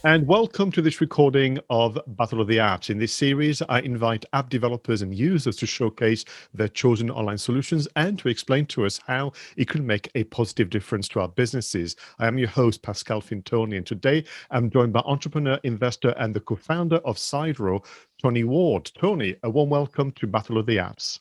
And welcome to this recording of Battle of the Apps. In this series, I invite app developers and users to showcase their chosen online solutions and to explain to us how it can make a positive difference to our businesses. I am your host, Pascal and Tony, and today I'm joined by entrepreneur, investor, and the co-founder of Sidro, Tony Ward. Tony, a warm welcome to Battle of the Apps.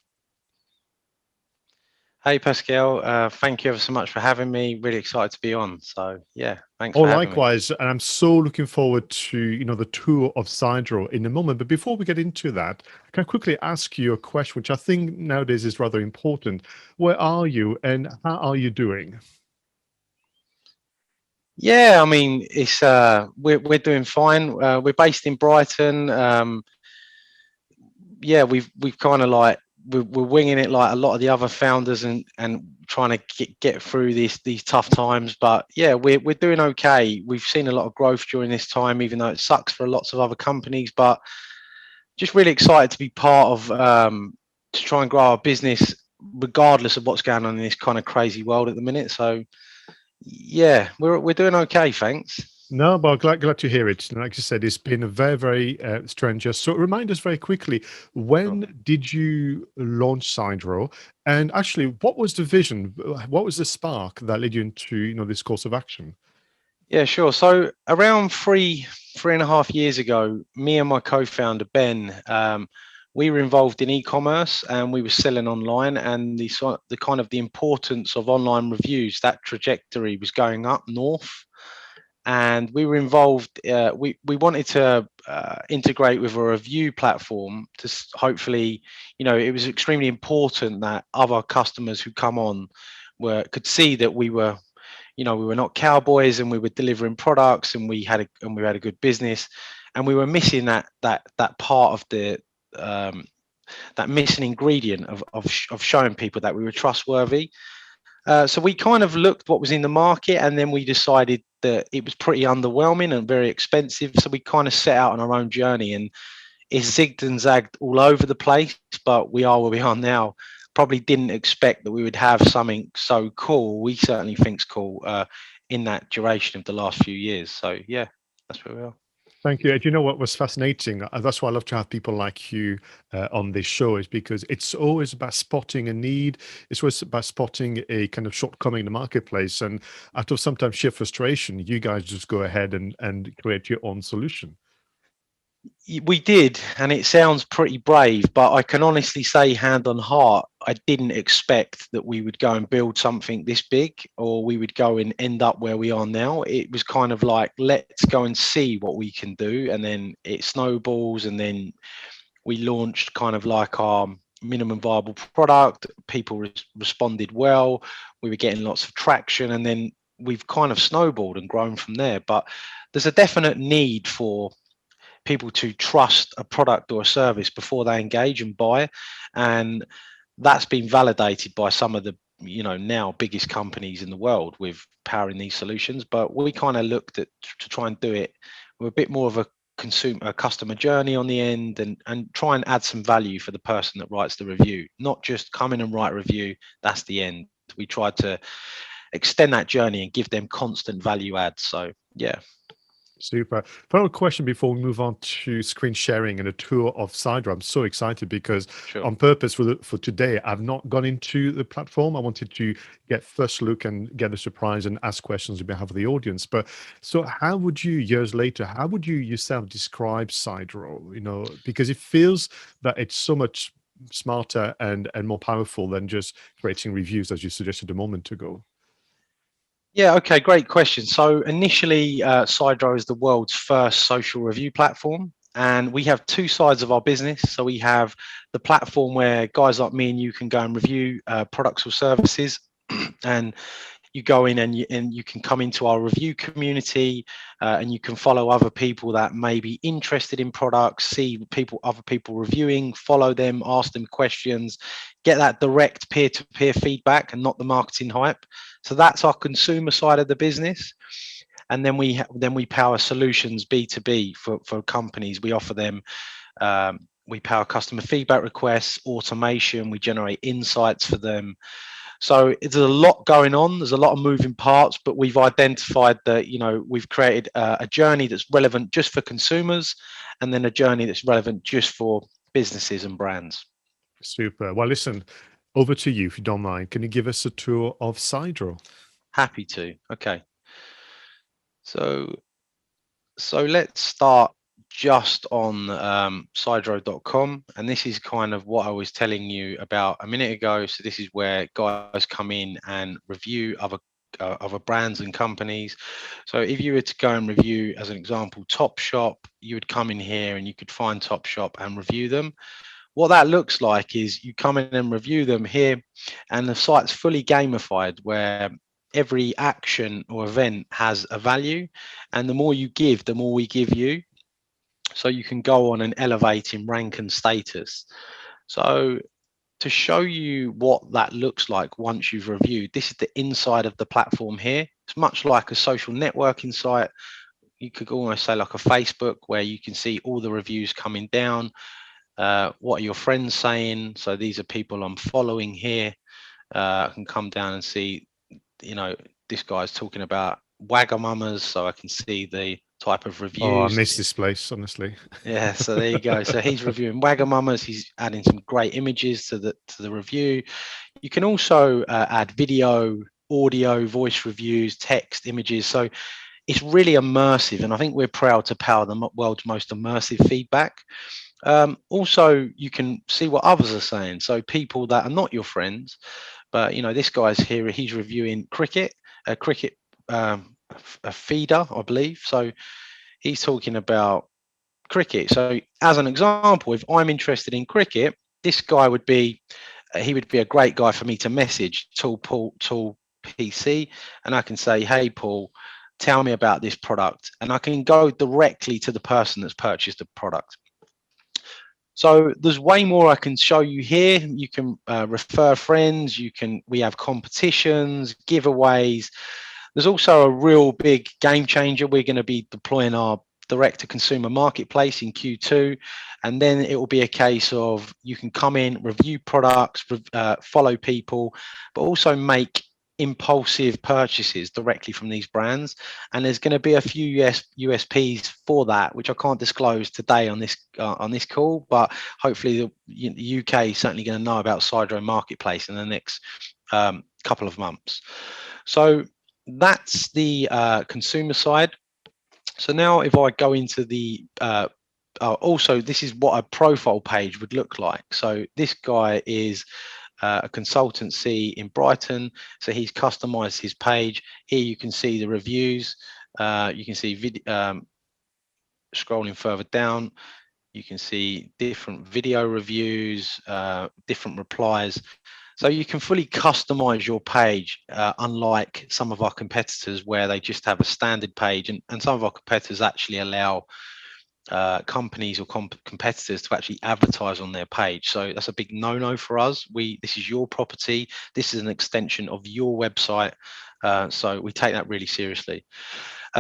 Hey Pascal, thank you ever so much for having me. Really excited to be on. So yeah, thanks Oh, for having me. likewise, and I'm so looking forward to the tour of Sidro in a moment. But before we get into that, can I quickly ask you a question, which I think nowadays is rather important? Where are you, and how are you doing? Yeah, I mean it's we're doing fine. We're based in Brighton. Yeah, we've kind of like we're winging it like a lot of the other founders and trying to get through these tough times. But yeah, we're doing okay. We've seen a lot of growth during this time, even though it sucks for lots of other companies. But just really excited to be part of to try and grow our business regardless of what's going on in this kind of crazy world at the minute. So yeah, we're doing okay, thanks. No, but glad to hear it. Like you said, it's been a very strange year. So remind us very quickly, Sure. when did you launch Sidro? And actually, what was the vision? What was the spark that led you into this course of action? Yeah, sure. So around three and a half years ago, me and my co-founder Ben, we were involved in e-commerce and we were selling online, and the kind of the importance of online reviews, that trajectory was going up north. And we were involved. We wanted to integrate with a review platform to hopefully, it was extremely important that other customers who come on could see that we were not cowboys and we were delivering products and we had a good business, and we were missing that part of the that missing ingredient of showing people that we were trustworthy. So we kind of looked what was in the market, and then we decided that it was pretty underwhelming and very expensive. So we kind of set out on our own journey, and it's zigged and zagged all over the place, but we are where we are now. Probably didn't expect that we would have something so cool. We certainly think's cool in that duration of the last few years. So yeah, that's where we are. Thank you. And you know what was fascinating? That's why I love to have people like you on this show, is because it's always about spotting a need. It's always about spotting a kind of shortcoming in the marketplace. And out of sometimes sheer frustration, you guys just go ahead and create your own solution. We did, and it sounds pretty brave, but I can honestly say, hand on heart, I didn't expect that we would go and build something this big, or we would go and end up where we are now. It was kind of like, let's go and see what we can do, and then it snowballs, and then we launched kind of like our minimum viable product. People responded well. We were getting lots of traction, and then we've kind of snowballed and grown from there. But there's a definite need for people to trust a product or a service before they engage and buy, and that's been validated by some of the now biggest companies in the world with powering these solutions. But we kind of looked at to try and do it with a bit more of a customer journey on the end, and try and add some value for the person that writes the review, not just come in and write a review, that's the end. We tried to extend that journey and give them constant value adds. So yeah. Super. Final question before we move on to screen sharing and a tour of Sidro. I'm so excited because Sure. on purpose for today, I've not gone into the platform. I wanted to get first look and get a surprise and ask questions on behalf of the audience. But so how would you, years later, how would you yourself describe Sidro? Because it feels that it's so much smarter and more powerful than just creating reviews, as you suggested a moment ago. Yeah, okay, great question. So initially, Sidro is the world's first social review platform, and we have two sides of our business. So we have the platform where guys like me and you can go and review products or services, and you go in and you can come into our review community, and you can follow other people that may be interested in products, see other people reviewing, follow them, ask them questions, get that direct peer-to-peer feedback and not the marketing hype. So that's our consumer side of the business. And then we power solutions B2B for companies. We offer them we power customer feedback requests, automation, we generate insights for them. So there's a lot going on. There's a lot of moving parts, but we've identified that, you know, we've created a journey that's relevant just for consumers, and then a journey that's relevant just for businesses and brands. Super. Well, listen, over to you if you don't mind. Can you give us a tour of Sidro? Happy to. Okay. So let's start just on sidro.com, and this is kind of what I was telling you about a minute ago. So this is where guys come in and review other brands and companies. So if you were to go and review, as an example, Topshop, you would come in here and you could find Topshop and review them. What that looks like is you come in and review them here, and the site's fully gamified, where every action or event has a value, and the more you give, the more we give you. So you can go on and elevate in rank and status. So to show you what that looks like once you've reviewed, this is the inside of the platform here. It's much like a social networking site. You could almost say like a Facebook, where you can see all the reviews coming down. What are your friends saying? So these are people I'm following here. I can come down and see, you know, this guy's talking about Wagamamas, so I can see the type of Oh, I reviews. miss this place, honestly. Yeah, so there you go. So he's reviewing Wagamamas. He's adding some great images to the review. You can also add video, audio, voice reviews, text, images. So it's really immersive, and I think we're proud to power the world's most immersive feedback. Also, you can see what others are saying. So people that are not your friends, but you know, this guy's here. He's reviewing cricket, a cricket a feeder, I believe. So he's talking about cricket. So as an example, if I'm interested in cricket, this guy would be he would be a great guy for me to message, Tool PC, and I can say, hey Paul, tell me about this product, and I can go directly to the person that's purchased the product. So there's way more I can show you here. You can refer friends. We have competitions, giveaways. There's also a real big game changer. We're going to be deploying our direct to consumer marketplace in Q2, and then it will be a case of you can come in, review products, follow people, but also make impulsive purchases directly from these brands. And there's going to be a few USPs for that, which I can't disclose today on this call, but hopefully the UK is certainly going to know about Sidro Marketplace in the next couple of months. So that's the consumer side. So now if I go into the also, this is what a profile page would look like. So this guy is a consultancy in Brighton. So he's customized his page. Here you can see the reviews. You can see scrolling further down, you can see different video reviews, different replies. So you can fully customize your page, unlike some of our competitors where they just have a standard page, and some of our competitors actually allow companies or competitors to actually advertise on their page. So that's a big no-no for us. This is your property. This is an extension of your website. So we take that really seriously.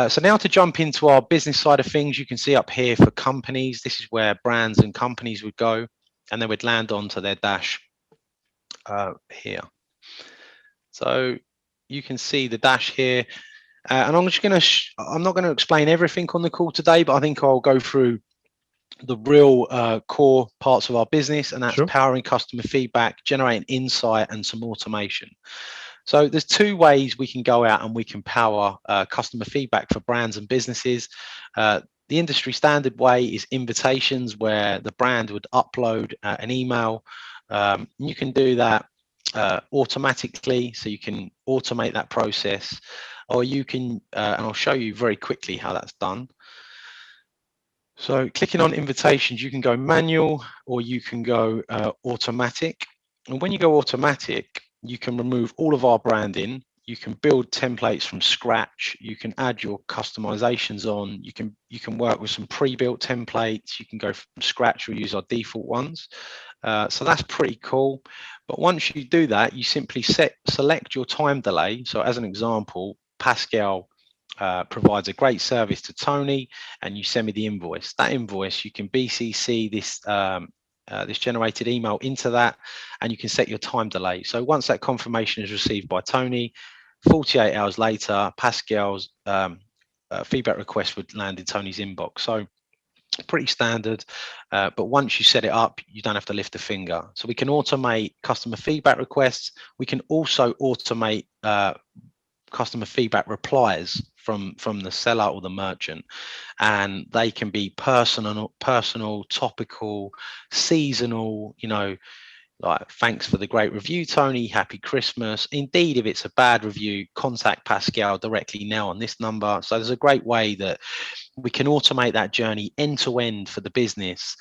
So now to jump into our business side of things, you can see up here for companies, this is where brands and companies would go, and they would land onto their dash here. So you can see the dash here. And I'm just going to, I'm not going to explain everything on the call today, but I think I'll go through the real core parts of our business, and that's powering customer feedback, generating insight, and some automation. So there's two ways we can go out and we can power customer feedback for brands and businesses. The industry standard way is invitations, where the brand would upload an email. You can do that automatically, so you can automate that process, or you can, and I'll show you very quickly how that's done. So clicking on invitations, you can go manual or you can go automatic. And when you go automatic, you can remove all of our branding. You can build templates from scratch. You can add your customizations on. You can work with some pre-built templates. You can go from scratch or use our default ones. So that's pretty cool. But once you do that, you simply select your time delay. So as an example, Pascal provides a great service to Tony, and you send me the invoice. That invoice, you can BCC this this generated email into that, and you can set your time delay. So once that confirmation is received by Tony, 48 hours later, Pascal's feedback request would land in Tony's inbox. So pretty standard, but once you set it up, you don't have to lift a finger. So we can automate customer feedback requests. We can also automate customer feedback replies from the seller or the merchant, and they can be personal, topical, seasonal, like, thanks for the great review, Tony, happy Christmas. Indeed, if it's a bad review, contact Pascal directly now on this number. So there's a great way that we can automate that journey end to end for the business.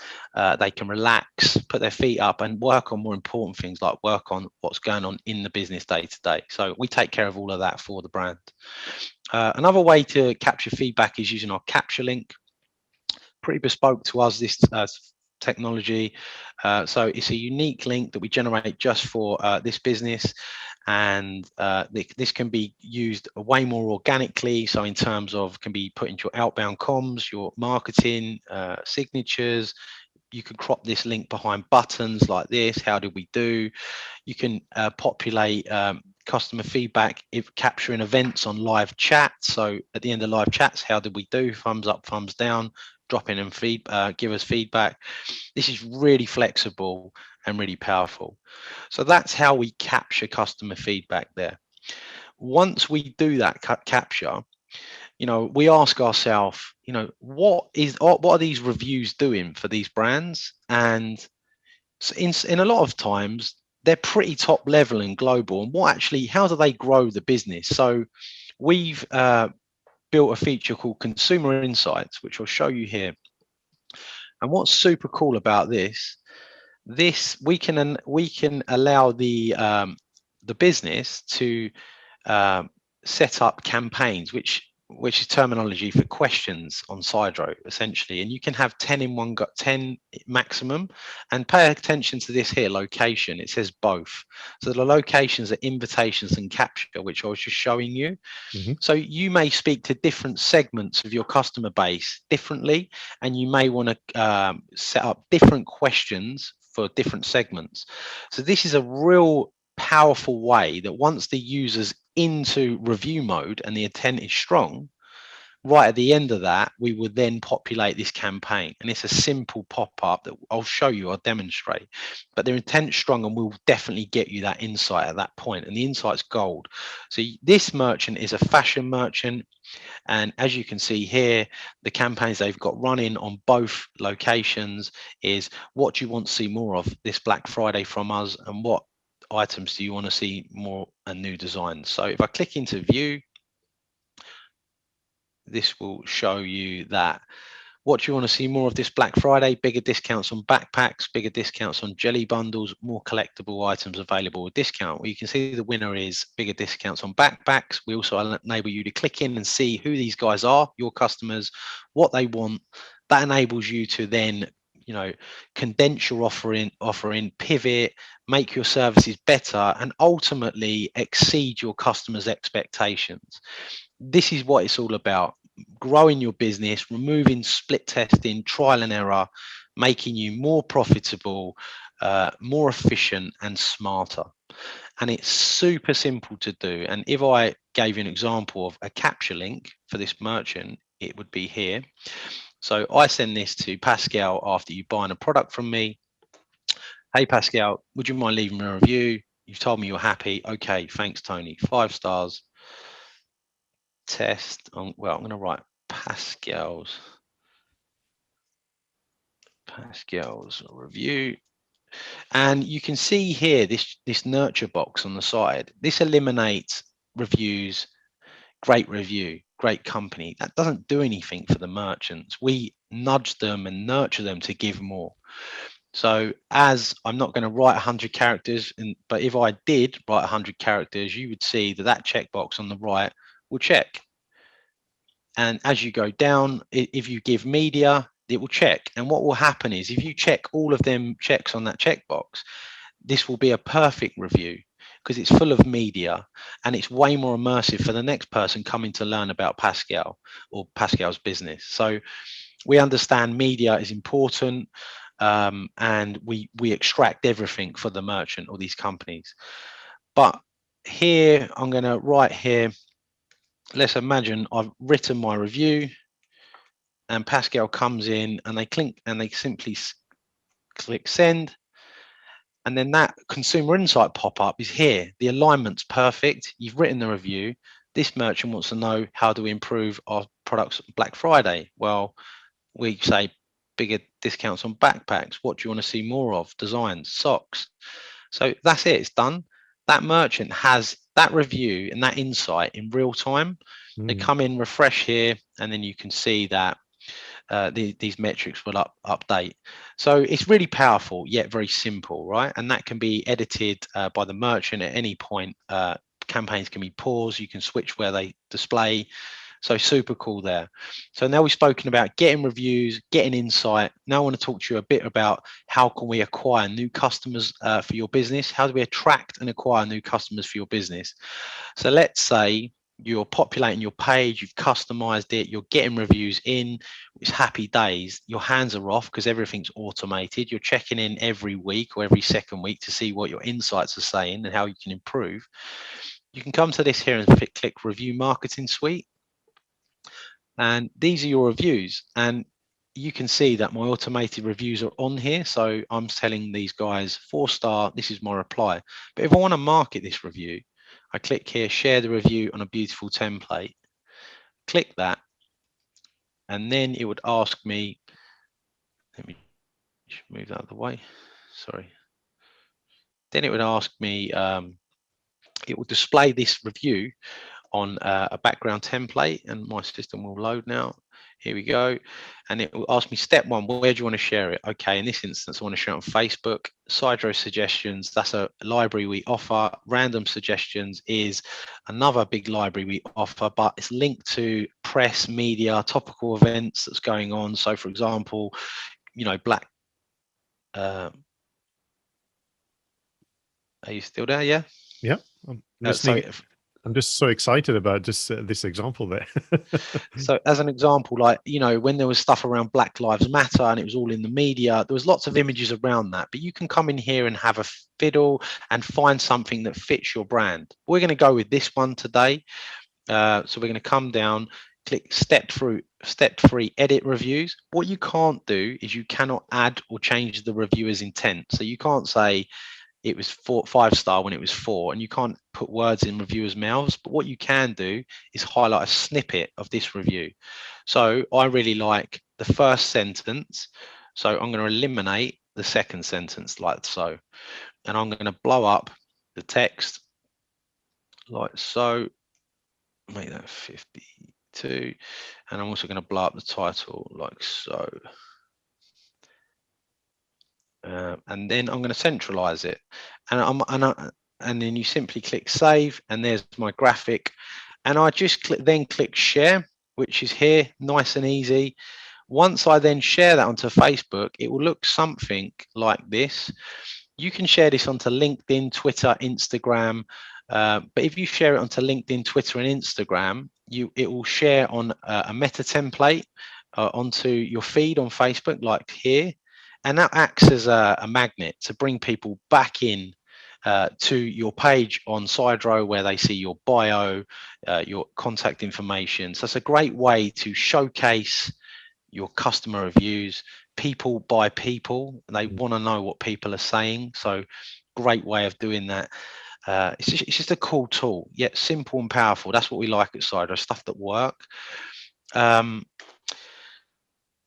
They can relax, put their feet up, and work on more important things, like work on what's going on in the business day to day. So we take care of all of that for the brand. Another way to capture feedback is using our capture link. Pretty bespoke to us, this technology. So it's a unique link that we generate just for this business, and this can be used way more organically. So in terms of, can be put into your outbound comms, your marketing, signatures. You can crop this link behind buttons like this. How did we do? You can populate customer feedback if capturing events on live chat. So at the end of live chats, how did we do? Thumbs up, thumbs down. Drop in and give us feedback. This is really flexible and really powerful. So that's how we capture customer feedback there. Once we do that capture, we ask ourselves, what are these reviews doing for these brands? And in a lot of times, they're pretty top level and global. And how do they grow the business? So we've built a feature called Consumer Insights, which I'll show you here. And what's super cool about this we can allow the business to set up campaigns, which is terminology for questions on Sidro, essentially. And you can have 10 maximum. And pay attention to this here, location. It says both. So the locations are invitations and capture, which I was just showing you. So you may speak to different segments of your customer base differently, and you may want to set up different questions for different segments. So this is a real powerful way that once the user's into review mode and the intent is strong, right at the end of that, we would then populate this campaign. And it's a simple pop-up that I'll show you, I'll demonstrate. But their intent's strong, and we'll definitely get you that insight at that point. And the insight's gold. So this merchant is a fashion merchant. And as you can see here, the campaigns they've got running on both locations is, what do you want to see more of this Black Friday from us? And what items do you want to see more and new designs? So if I click into view, this will show you that. What do you want to see more of this Black Friday? Bigger discounts on backpacks, bigger discounts on jelly bundles, more collectible items available with discount. Well, you can see the winner is bigger discounts on backpacks. We also enable you to click in and see who these guys are, your customers, what they want. That enables you to then condense your offering, pivot, make your services better, and ultimately exceed your customers' expectations. This is what it's all about: growing your business, removing split testing, trial and error, making you more profitable, more efficient, and smarter. And it's super simple to do. And if I gave you an example of a capture link for this merchant, it would be here. So I send this to Pascal after you buying a product from me. Hey, Pascal, would you mind leaving a review? You've told me you're happy. Okay, thanks, Tony. 5 stars. Test on, well, I'm going to write Pascal's review. And you can see here this nurture box on the side. This eliminates reviews, great review, great company. That doesn't do anything for the merchants. We nudge them and nurture them to give more. So as I'm not going to write 100 characters, but if I did write 100 characters, you would see that checkbox on the right will check. And as you go down, if you give media, it will check. And what will happen is, if you check all of them checks on that checkbox, this will be a perfect review, because it's full of media, and it's way more immersive for the next person coming to learn about Pascal or Pascal's business. So we understand media is important. and we extract everything for the merchant or these companies. But here, I'm going to write here, let's imagine I've written my review and Pascal comes in and they simply click send. And then that consumer insight pop-up is here. The alignment's perfect. You've written the review. This merchant wants to know, how do we improve our products Black Friday? Well, we say bigger discounts on backpacks. What do you want to see more of? Designs, socks. So that's it. It's done. That merchant has that review and that insight in real time. They come in, refresh here, and then you can see that these metrics will update. So it's really powerful, yet very simple, right? And that can be edited by the merchant at any point. Campaigns can be paused. You can switch where they display. So super cool there. So now we've spoken about getting reviews, getting insight. Now I want to talk to you a bit about how can we acquire new customers for your business? How do we attract and acquire new customers for your business? So let's say you're populating your page, you've customized it, you're getting reviews in, it's happy days. Your hands are off because everything's automated. You're checking in every week or every second week to see what your insights are saying and how you can improve. You can come to this here and click Review Marketing Suite. And these are your reviews. And you can see that my automated reviews are on here. So I'm telling these guys 4-star, this is my reply. But if I want to market this review, I click here, share the review on a beautiful template, click that, and then it would ask me, let me move that out of the way, sorry. Then it would ask me, it will display this review on a background template, and my system will load now. Here we go. And it will ask me step 1, where do you want to share it? Okay, in this instance, I want to share it on Facebook. Sidro suggestions, that's a library we offer. Random suggestions is another big library we offer, but it's linked to press, media, topical events that's going on. So for example, you know, are you still there? Yeah. Yeah, I'm listening. I'm just so excited about just this example there. So as an example, like, you know, when there was stuff around Black Lives Matter and it was all in the media, there was lots of images around that, but you can come in here and have a fiddle and find something that fits your brand. We're going to go with this one today. So we're going to come down, click step 3, edit reviews. What you can't do is you cannot add or change the reviewer's intent. So you can't say, it was 5-star when it was 4, and you can't put words in reviewers' mouths. But what you can do is highlight a snippet of this review. So I really like the first sentence, so I'm going to eliminate the second sentence like so, and I'm going to blow up the text like so, make that 52, and I'm also going to blow up the title like so. And then I'm going to centralize it, and then you simply click save, and there's my graphic, and I just click share, which is here, nice and easy. Once I then share that onto Facebook, it will look something like this. You can share this onto LinkedIn, Twitter, Instagram, but if you share it onto LinkedIn, Twitter, and Instagram, it will share on a meta template onto your feed on Facebook, like here. And that acts as a magnet to bring people back in to your page on Sidro, where they see your bio, your contact information. So it's a great way to showcase your customer reviews. People buy people. They want to know what people are saying. So great way of doing that. It's just a cool tool, yet simple and powerful. That's what we like at Sidro, stuff that work.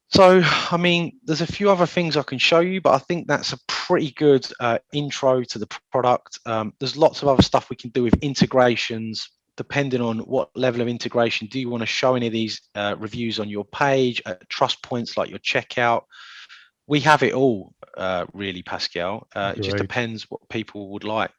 So, I mean, there's a few other things I can show you, but I think that's a pretty good intro to the product. There's lots of other stuff we can do with integrations, depending on what level of integration. Do you want to show any of these reviews on your page, trust points like your checkout? We have it all, really, Pascal. It just depends what people would like.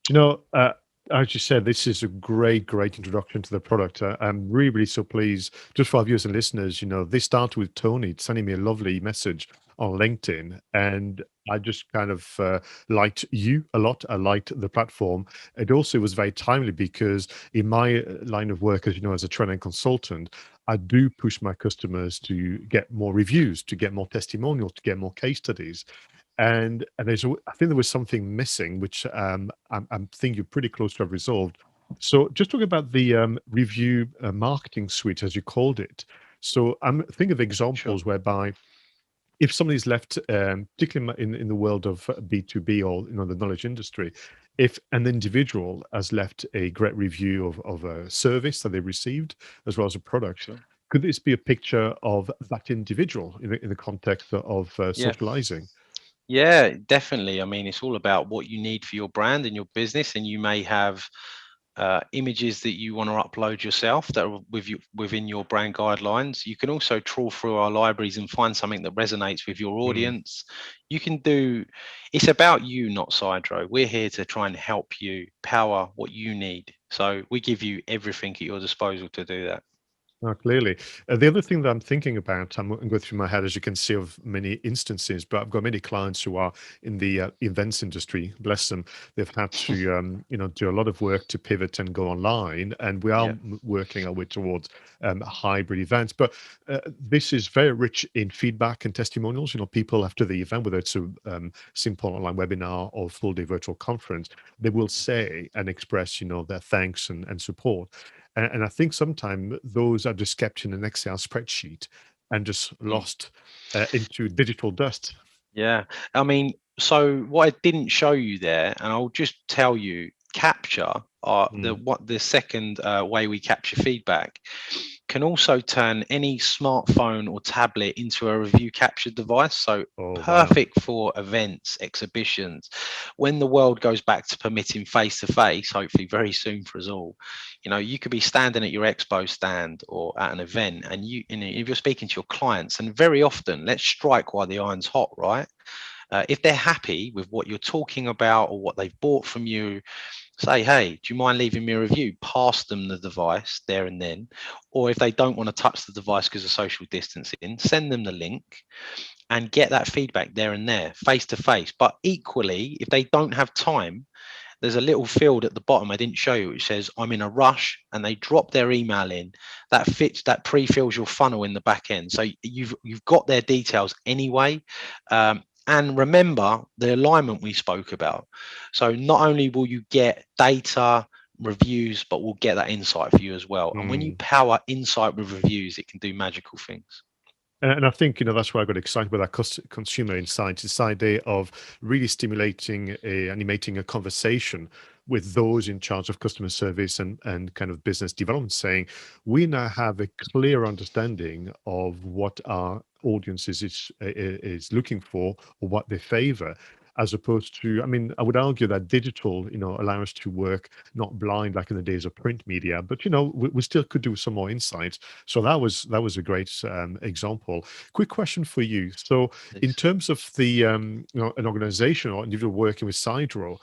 Do you know, as you said, this is a great introduction to the product. I'm really so pleased. Just for our viewers and listeners, you know, this started with Tony sending me a lovely message on LinkedIn, and I just kind of liked you a lot. I liked the platform. It also was very timely because in my line of work, as you know, as a training consultant, I do push my customers to get more reviews, to get more testimonials, to get more case studies. And I think there was something missing, which I'm thinking you're pretty close to have resolved. So just talking about the review marketing suite, as you called it. So I'm thinking of Sure. examples whereby if somebody's left, particularly in the world of B2B or the knowledge industry, if an individual has left a great review of a service that they received as well as a product, Sure. could this be a picture of that individual in the context of Yeah. socializing? Yeah, definitely. I mean, it's all about what you need for your brand and your business, and you may have images that you want to upload yourself that are within your brand guidelines. You can also trawl through our libraries and find something that resonates with your Mm. audience. You can do. It's about you, not Sidro. We're here to try and help you power what you need. So we give you everything at your disposal to do that. Oh, clearly. The other thing that I'm thinking about, I'm going through my head, as you can see, of many instances, but I've got many clients who are in the events industry. Bless them. They've had to, do a lot of work to pivot and go online, and we are Yeah. working our way towards hybrid events. But this is very rich in feedback and testimonials. People after the event, whether it's a simple online webinar or full-day virtual conference, they will say and express, their thanks and support. And I think sometimes those are just kept in an Excel spreadsheet and just Mm. lost into digital dust. Yeah, I mean, so what I didn't show you there, and I'll just tell you, capture Mm. the second way we capture feedback can also turn any smartphone or tablet into a review capture device. So Oh, wow. perfect for events, exhibitions. When the world goes back to permitting face to face, hopefully very soon for us all, you could be standing at your expo stand or at an event, and if you're speaking to your clients, and very often, let's strike while the iron's hot, right? If they're happy with what you're talking about or what they've bought from you, say, hey, do you mind leaving me a review? Pass them the device there and then. Or if they don't want to touch the device because of social distancing, send them the link and get that feedback there and there, face to face. But equally, if they don't have time, there's a little field at the bottom I didn't show you, which says I'm in a rush, and they drop their email in. That pre-fills your funnel in the back end, so you've got their details anyway. And remember the alignment we spoke about. So not only will you get data reviews, but we'll get that insight for you as well. And when you Mm. power insight with reviews, it can do magical things. And I think, that's why I got excited with that consumer insight. This idea of really stimulating animating a conversation with those in charge of customer service and kind of business development, saying, we now have a clear understanding of what our audiences is looking for or what they favor. As opposed to, I mean, I would argue that digital, allow us to work not blind like in the days of print media, but we still could do some more insights. So that was a great example. Quick question for you. So, in Please. terms of the an organization or individual working with Sidro,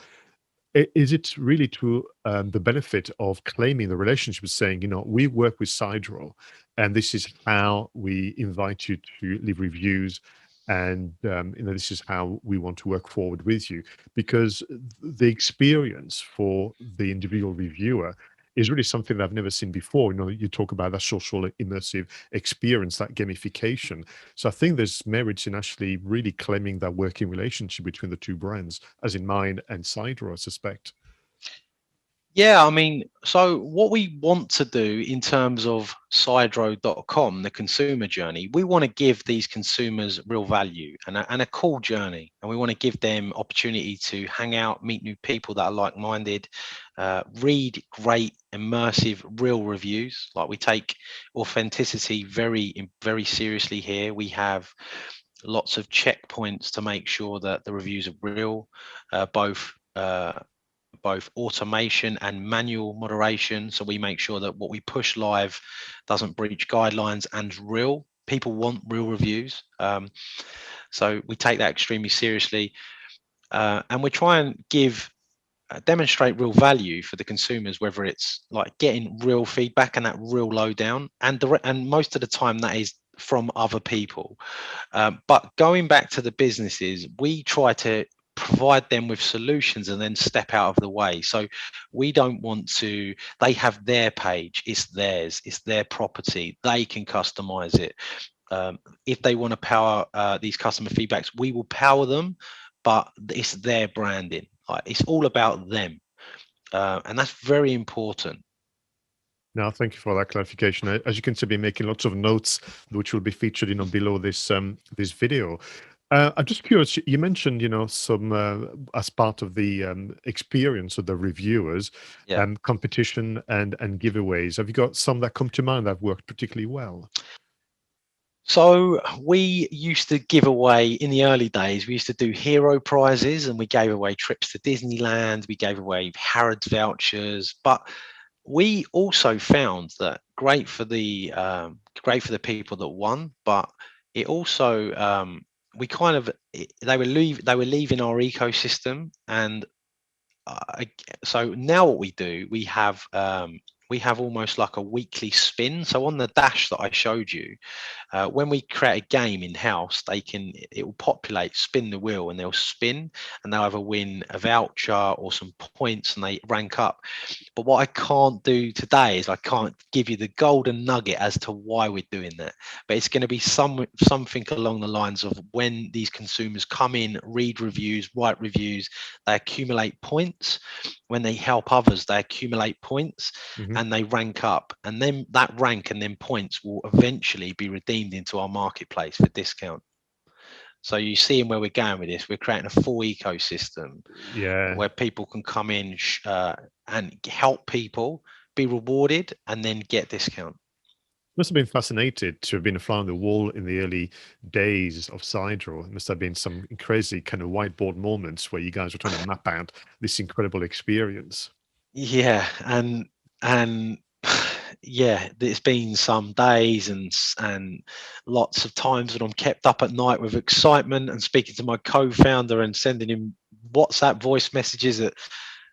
is it really to the benefit of claiming the relationship, saying, we work with Sidro, and this is how we invite you to leave reviews, and this is how we want to work forward with you, because the experience for the individual reviewer is really something that I've never seen before. You talk about that social immersive experience, that gamification. So I think there's merits in actually really claiming that working relationship between the two brands, as in mine and Cider, I suspect. Yeah, I mean, so what we want to do in terms of sidroad.com, the consumer journey, we want to give these consumers real value and a cool journey. And we want to give them opportunity to hang out, meet new people that are like-minded, read great, immersive, real reviews. Like, we take authenticity very seriously here. We have lots of checkpoints to make sure that the reviews are real, both automation and manual moderation. So we make sure that what we push live doesn't breach guidelines and real. People want real reviews. So we take that extremely seriously. And we try and demonstrate real value for the consumers, whether it's like getting real feedback and that real lowdown. And most of the time that is from other people. But going back to the businesses, we try to provide them with solutions and then step out of the way. So we don't want to, they have their page, it's theirs, it's their property, they can customize it. If they want to power these customer feedbacks, we will power them, but it's their branding. It's all about them. And that's very important. Now, thank you for that clarification. As you can see, been making lots of notes, which will be featured, below this video. I'm just curious. You mentioned, some as part of the experience of the reviewers, Yeah. competition and giveaways. Have you got some that come to mind that worked particularly well? So we used to give away, in the early days, we used to do hero prizes, and we gave away trips to Disneyland, we gave away Harrods vouchers, but we also found that great for the people that won, but it also they were leaving our ecosystem. And so now what we do, we have almost like a weekly spin. So on the dash that I showed you, when we create a game in house, it will populate, spin the wheel, and they'll spin, and they'll either win a voucher or some points, and they rank up. But what I can't do today is I can't give you the golden nugget as to why we're doing that. But it's going to be something along the lines of, when these consumers come in, read reviews, write reviews, they accumulate points. When they help others, they accumulate points, and they rank up. And then that rank and then points will eventually be redeemed into our marketplace for discount. So you see where we're going with this. We're creating a full ecosystem, where people can come in and help people, be rewarded, and then get discount. Must have been fascinated to have been a fly on the wall in the early days of Sidro. It must have been some crazy kind of whiteboard moments where you guys were trying to map out this incredible experience. Yeah, and yeah, there's been some days and lots of times when I'm kept up at night with excitement and speaking to my co-founder and sending him WhatsApp voice messages at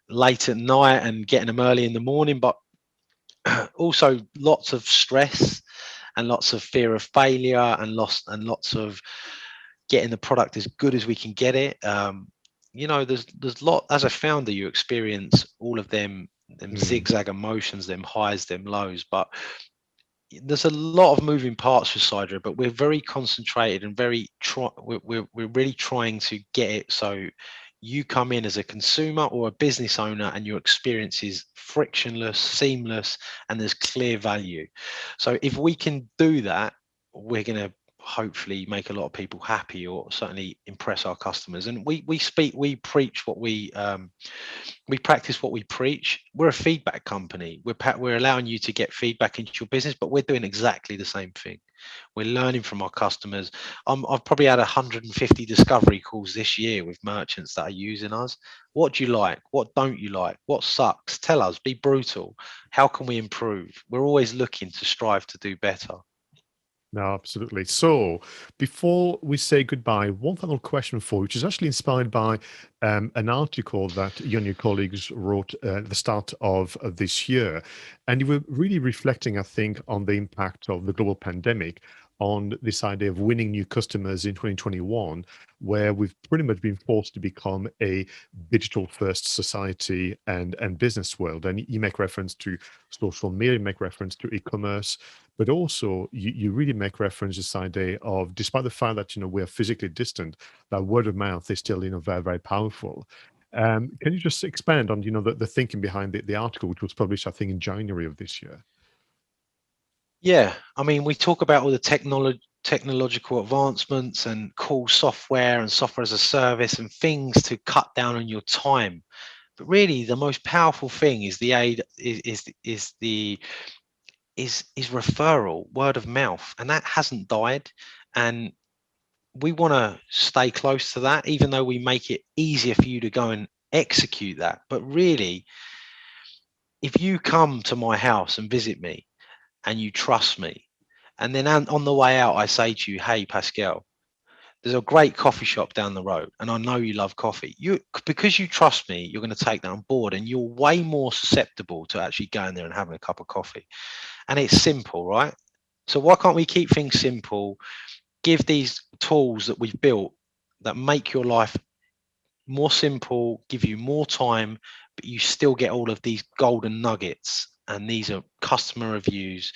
late at night and getting them early in the morning, but also lots of stress and lots of fear of failure and lots of getting the product as good as we can get it. There's lot, as a founder, you experience all of them zigzag emotions, them highs, them lows, but there's a lot of moving parts with Sidra, but we're very concentrated and we're really trying to get it so you come in as a consumer or a business owner and your experience is frictionless, seamless, and there's clear value. So if we can do that, we're going to hopefully make a lot of people happy, or certainly impress our customers. And we preach what we practice what we preach. We're a feedback company. We're allowing you to get feedback into your business, but we're doing exactly the same thing. We're learning from our customers. I've probably had 150 discovery calls this year with merchants that are using us. What do you like? What don't you like? What sucks? Tell us. Be brutal. How can we improve? We're always looking to strive to do better. No, absolutely. So, before we say goodbye, one final question for you, which is actually inspired by an article that you and your colleagues wrote at the start of this year. And you were really reflecting, I think, on the impact of the global pandemic on this idea of winning new customers in 2021, where we've pretty much been forced to become a digital first society and business world. And you make reference to social media, you make reference to e-commerce, but also you really make reference to this idea of, despite the fact that we're physically distant, that word of mouth is still very, very powerful. Can you just expand on the thinking behind the article, which was published, I think, in January of this year? Yeah, I mean, we talk about all the technological advancements and cool software and software as a service and things to cut down on your time. But really, the most powerful thing is the aid is referral, word of mouth, and that hasn't died. And we want to stay close to that, even though we make it easier for you to go and execute that. But really, if you come to my house and visit me and you trust me, and then on the way out, I say to you, "Hey, Pascal, there's a great coffee shop down the road, and I know you love coffee. Because you trust me, you're going to take that on board, and you're way more susceptible to actually going there and having a cup of coffee." And it's simple, right? So why can't we keep things simple? Give these tools that we've built that make your life more simple, give you more time, but you still get all of these golden nuggets. And these are customer reviews,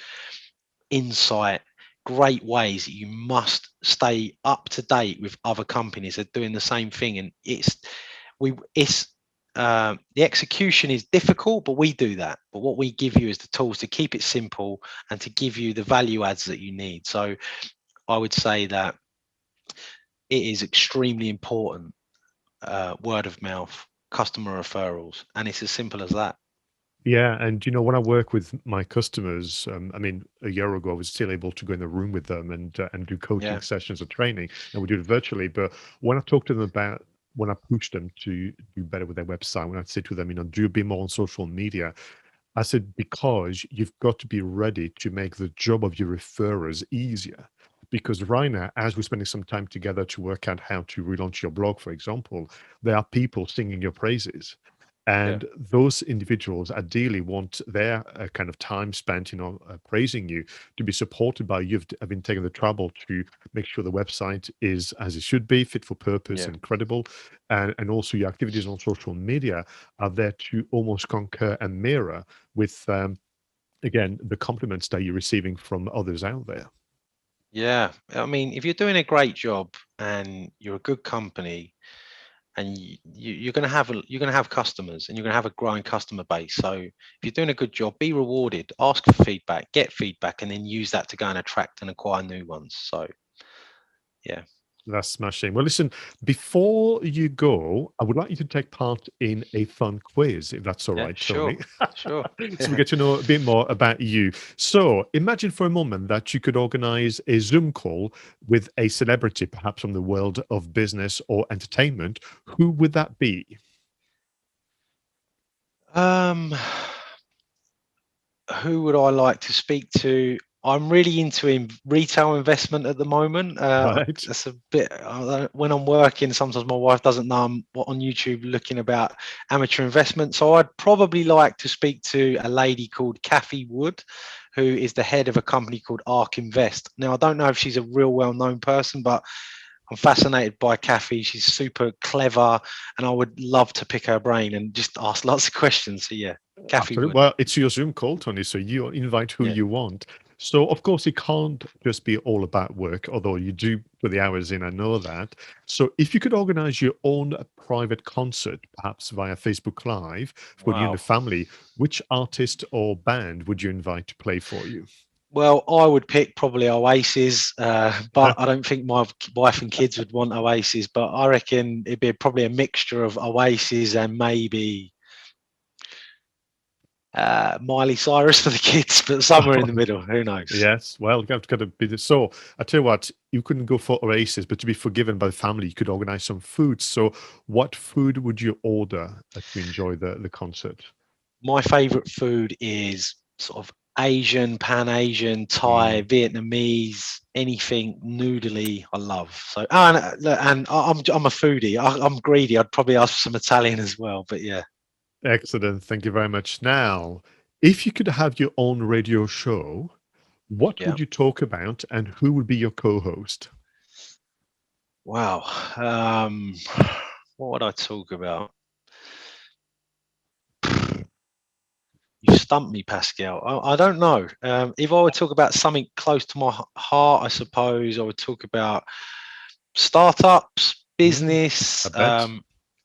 insight, great ways that you must stay up to date with other companies that are doing the same thing. And it's the execution is difficult, but we do that. But what we give you is the tools to keep it simple and to give you the value adds that you need. So I would say that it is extremely important, word of mouth, customer referrals, and it's as simple as that. Yeah, and when I work with my customers, I mean, a year ago I was still able to go in the room with them and do coaching Yeah, sessions or training, and we do it virtually. But when I talk to them about when I push them to do better with their website, when I say to them, do a bit more on social media, I said, because you've got to be ready to make the job of your referrers easier. Because right now, as we're spending some time together to work out how to relaunch your blog, for example, there are people singing your praises. yeah, And those individuals ideally want their kind of time spent, praising you to be supported by you having taken the trouble to make sure the website is as it should be, fit for purpose yeah. and credible. And also your activities on social media are there to almost concur and mirror with, again, the compliments that you're receiving from others out there. Yeah, I mean, if you're doing a great job and you're a good company, and you're going to have customers, and you're going to have a growing customer base. So if you're doing a good job, be rewarded, ask for feedback, get feedback, and then use that to go and attract and acquire new ones. So yeah, That's smashing. Well, listen, before you go, I would like you to take part in a fun quiz, if that's all yeah, right, Tony. sure, sure. So we get to know a bit more about you. So imagine for a moment that you could organize a Zoom call with a celebrity, perhaps from the world of business or entertainment. Who would that be? um who would I like to speak to? I'm really into retail investment at the moment. Right? That's a bit when I'm working. Sometimes my wife doesn't know I'm on YouTube looking about amateur investment. So I'd probably like to speak to a lady called Kathy Wood, who is the head of a company called Ark Invest. Now I don't know if she's a real well-known person, but I'm fascinated by Kathy. She's super clever, and I would love to pick her brain and just ask lots of questions. So yeah, Kathy Absolutely. Wood. Well, it's your Zoom call, Tony, so you invite who Yeah. you want. So, of course, it can't just be all about work, although you do put the hours in, I know that. So, if you could organize your own private concert, perhaps via Facebook Live, for you and the Wow. family, which artist or band would you invite to play for you? Well, I would pick probably Oasis, but I don't think my wife and kids would want Oasis. But I reckon it'd be probably a mixture of Oasis and maybe Miley Cyrus for the kids, but somewhere in the middle. Who knows? Yes, well, you've got to be so. I tell you what, you couldn't go for Oasis, but to be forgiven by the family, you could organize some food. So, what food would you order to enjoy the concert? My favourite food is sort of Asian, Pan Asian, Thai, Mm, Vietnamese, anything noodly. I love. So, and I'm a foodie. I'm greedy. I'd probably ask for some Italian as well. But yeah, excellent. Thank you very much. Now, if you could have your own radio show, what yeah. would you talk about and who would be your co-host? Wow. What would I talk about? You stumped me, Pascal. I don't know. If I would talk about something close to my heart, I suppose I would talk about startups, Mm, I business. bet.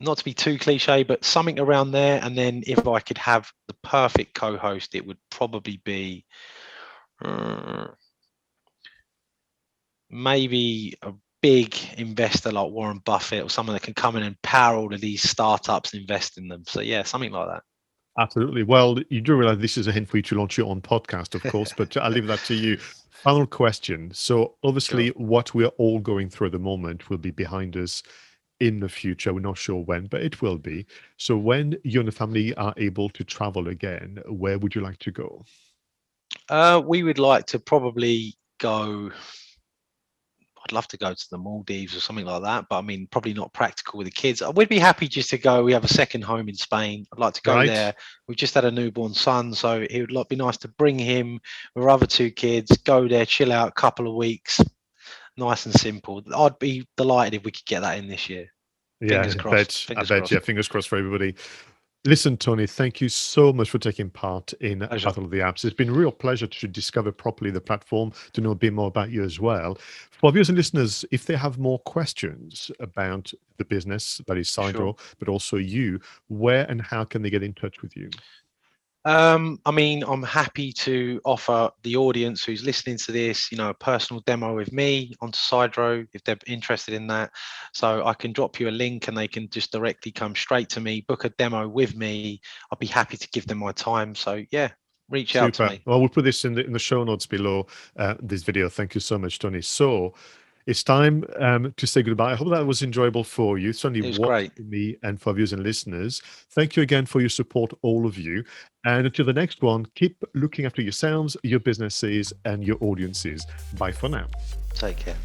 Not to be too cliche, but something around there. And then if I could have the perfect co-host, it would probably be uh, maybe a big investor like Warren Buffett or someone that can come in and power all of these startups and invest in them. So yeah, something like Absolutely. Well, you do realize this is a hint for you to launch your own podcast, of course, but I'll leave that to you. Final question. So, that. obviously, what we're all going through at the moment will be behind us in the future. We're not sure when, but it will be. So, when you and the family are able to travel again, where would you like to go? We would like to probably go. I'd love to go to the Maldives or something like that, but I mean, probably not practical with the kids. We'd be happy just to go. We have a second home in Spain. I'd like to go Right? there. We've just had a newborn son, so it would be nice to bring him with our other two kids, go there, chill out a couple of weeks, nice and simple. I'd be delighted if we could get that in this year. Yeah, Fingers I crossed. bet. I Fingers bet. crossed. Yeah, fingers crossed for everybody. Listen, Tony, thank you so much for taking part in Pleasure. Battle of the Apps. It's been a real pleasure to discover properly the platform, to know a bit more about you as well. For our viewers and listeners, if they have more questions about the business that is Sure. Sidro, but also you, where and how can they get in touch with you? I mean, I'm happy to offer the audience who's listening to this, a personal demo with me onto Sidro if they're interested in that. So I can drop you a link and they can just directly come straight to me, book a demo with me. I'll be happy to give them my time. So yeah, reach out to Super. me. Well, we'll put this in the show notes below this video. Thank you so much, Tony. So it's time to say goodbye. I hope that was enjoyable for you. It certainly It was was great. for me and for our viewers and listeners. Thank you again for your support, all of you. And until the next one, keep looking after yourselves, your businesses, and your audiences. Bye for now. Take care.